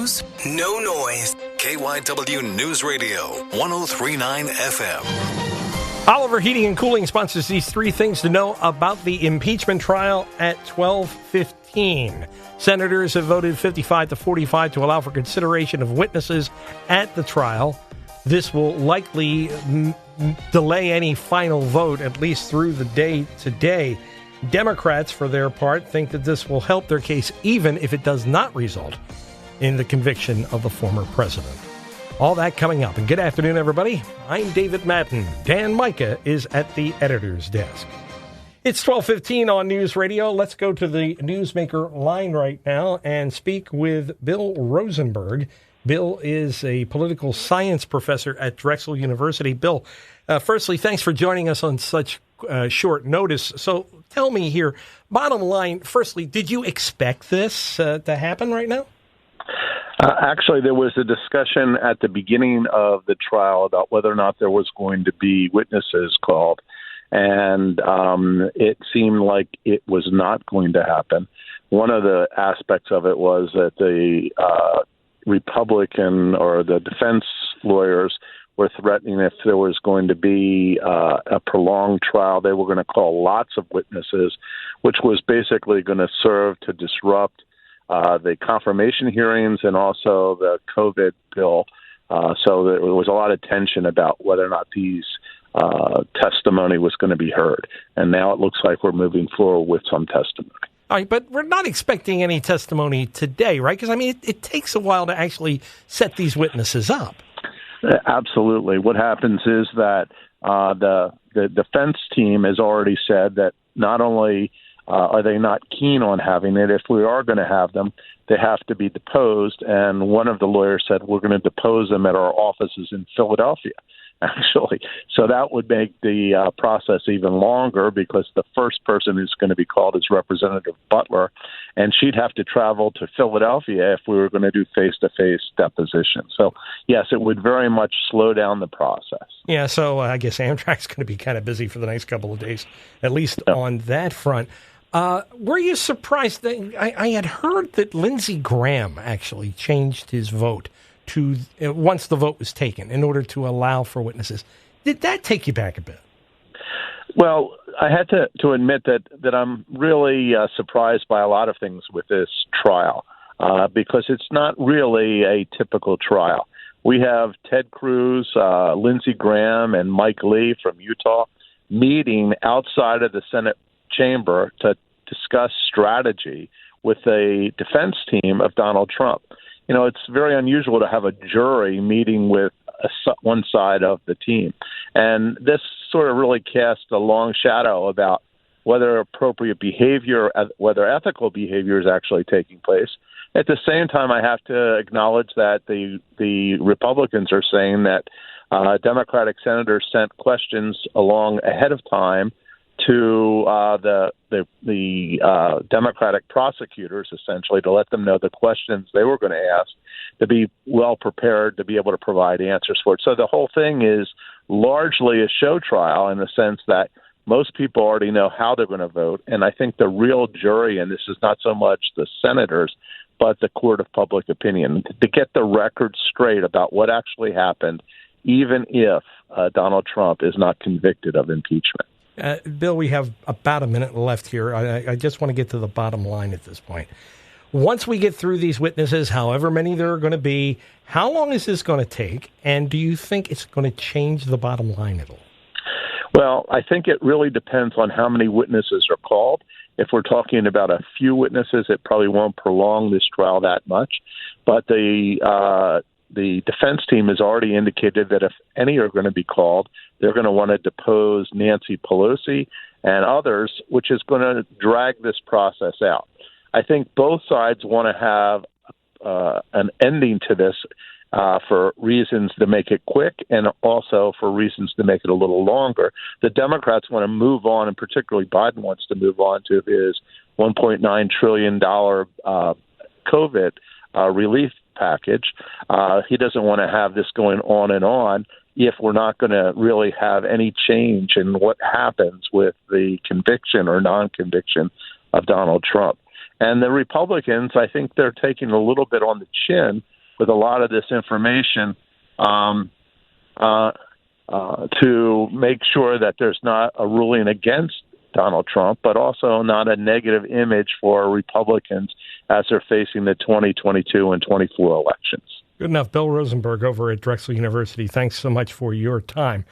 news, no noise. KYW Newsradio, 103.9 FM. Oliver Heating and Cooling sponsors these three things to know about the impeachment trial at 12:15. Senators have voted 55 to 45 to allow for consideration of witnesses at the trial. This will likely delay any final vote, at least through the day today. Democrats, for their part, think that this will help their case even if it does not result in the conviction of the former president. All that coming up. And good afternoon, everybody. I'm David Madden. Dan Micah is at the editor's desk. It's 12:15 on News Radio. Let's go to the newsmaker line right now and speak with Bill Rosenberg. Bill is a political science professor at Drexel University. Bill, firstly, thanks for joining us on such short notice. So tell me here, bottom line, firstly, did you expect this to happen right now? Actually, there was a discussion at the beginning of the trial about whether or not there was going to be witnesses called, and it seemed like it was not going to happen. One of the aspects of it was that the Republican or the defense lawyers were threatening if there was going to be a prolonged trial, they were going to call lots of witnesses, which was basically going to serve to disrupt the confirmation hearings and also the COVID bill. So there was a lot of tension about whether or not these testimony was going to be heard. And now it looks like we're moving forward with some testimony. All right, but we're not expecting any testimony today, right? Because, I mean, it takes a while to actually set these witnesses up. Absolutely. What happens is that the defense team has already said that not only are they not keen on having it, if we are going to have them, they have to be deposed. And one of the lawyers said, we're going to depose them at our offices in Philadelphia, actually. So that would make the process even longer because the first person who's going to be called is Representative Butler, and she'd have to travel to Philadelphia if we were going to do face-to-face deposition. So, yes, it would very much slow down the process. Yeah, so I guess Amtrak's going to be kind of busy for the next couple of days, at least on that front. Were you surprised that I had heard that Lindsey Graham actually changed his vote to once the vote was taken in order to allow for witnesses? Did that take you back a bit? Well, I had to admit that I'm really surprised by a lot of things with this trial because it's not really a typical trial. We have Ted Cruz, Lindsey Graham, and Mike Lee from Utah meeting outside of the Senate chamber to discuss strategy with a defense team of Donald Trump. You know, it's very unusual to have a jury meeting with one side of the team. And this sort of really casts a long shadow about whether appropriate behavior, whether ethical behavior is actually taking place. At the same time, I have to acknowledge that the Republicans are saying that Democratic senators sent questions along ahead of time to the Democratic prosecutors, essentially, to let them know the questions they were going to ask, to be well prepared to be able to provide answers for it. So the whole thing is largely a show trial in the sense that most people already know how they're going to vote. And I think the real jury, and this is not so much the senators, but the court of public opinion, to get the record straight about what actually happened, even if Donald Trump is not convicted of impeachment. Bill, we have about a minute left here. I just want to get to the bottom line at this point. Once we get through these witnesses, however many there are going to be, how long is this going to take? And do you think it's going to change the bottom line at all? Well, I think it really depends on how many witnesses are called. If we're talking about a few witnesses, it probably won't prolong this trial that much. But the defense team has already indicated that if any are going to be called, they're going to want to depose Nancy Pelosi and others, which is going to drag this process out. I think both sides want to have an ending to this for reasons to make it quick and also for reasons to make it a little longer. The Democrats want to move on, and particularly Biden wants to move on to his $1.9 trillion COVID relief package. He doesn't want to have this going on and on if we're not going to really have any change in what happens with the conviction or non-conviction of Donald Trump. And the Republicans, I think they're taking a little bit on the chin with a lot of this information to make sure that there's not a ruling against Donald Trump, but also not a negative image for Republicans as they're facing the 2022 and 24 elections. Good enough. Bill Rosenberg over at Drexel University. Thanks so much for your time.